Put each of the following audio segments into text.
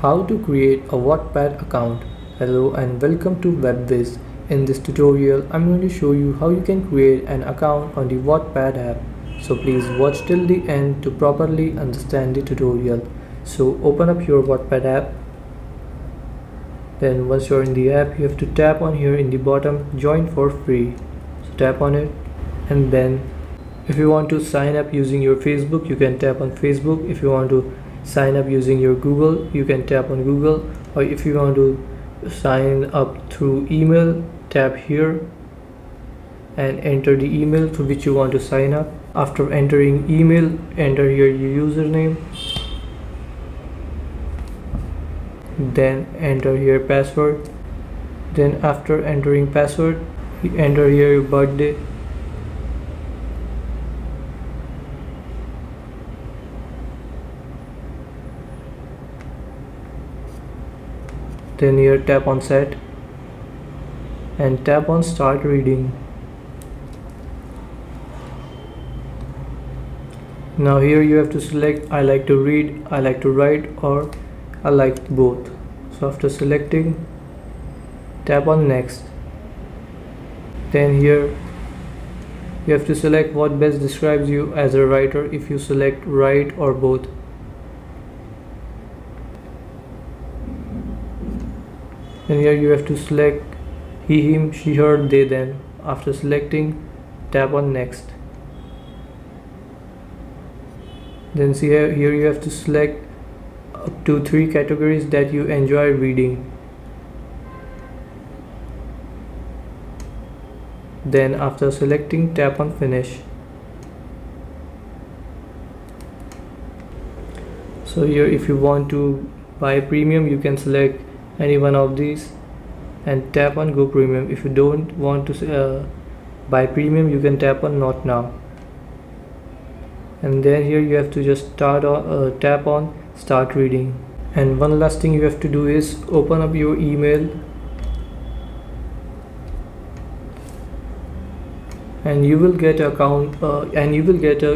How to create a Wattpad account. Hello and welcome to Whizz. In this tutorial, I'm going to show you how you can create an account on the Wattpad app. So please watch till the end to properly understand the tutorial. So open up your Wattpad app. Then once you're in the app, you have to tap on here in the bottom, join for free. So tap on it, and then if you want to sign up using your Facebook, you can tap on Facebook. If you want to sign up using your Google, you can tap on Google, or if you want to sign up through email, tap here and enter the email through which you want to sign up. After entering email, enter here your username, then enter here password. Then after entering password, you enter here your birthday, then here tap on set and tap on start reading. Now here you have to select I like to read, I like to write, or I like both. So after selecting, tap on next. Then here you have to select what best describes you as a writer. If you select write or both. Then here you have to select he, him, she, her, they, them. After selecting, tap on next. Then see here you have to select up to 3 categories that you enjoy reading. Then after selecting, tap on finish. So here if you want to buy premium, you can select any one of these and tap on go premium. If you don't want to buy premium, you can tap on not now. And then here you have to just tap on start reading. And one last thing you have to do is open up your email, and you will get an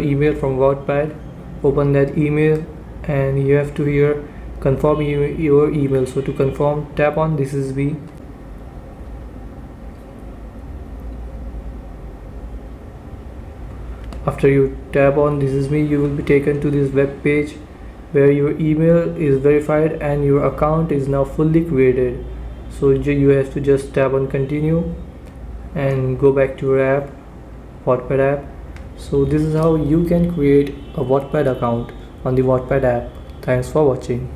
email from Wattpad. Open that email and you have to here confirm your email. So to confirm, tap on this is me. After you tap on this is me, you will be taken to this web page where your email is verified and your account is now fully created. So you have to just tap on continue and go back to your app, Wattpad app. So this is how you can create a Wattpad account on the Wattpad app. Thanks for watching.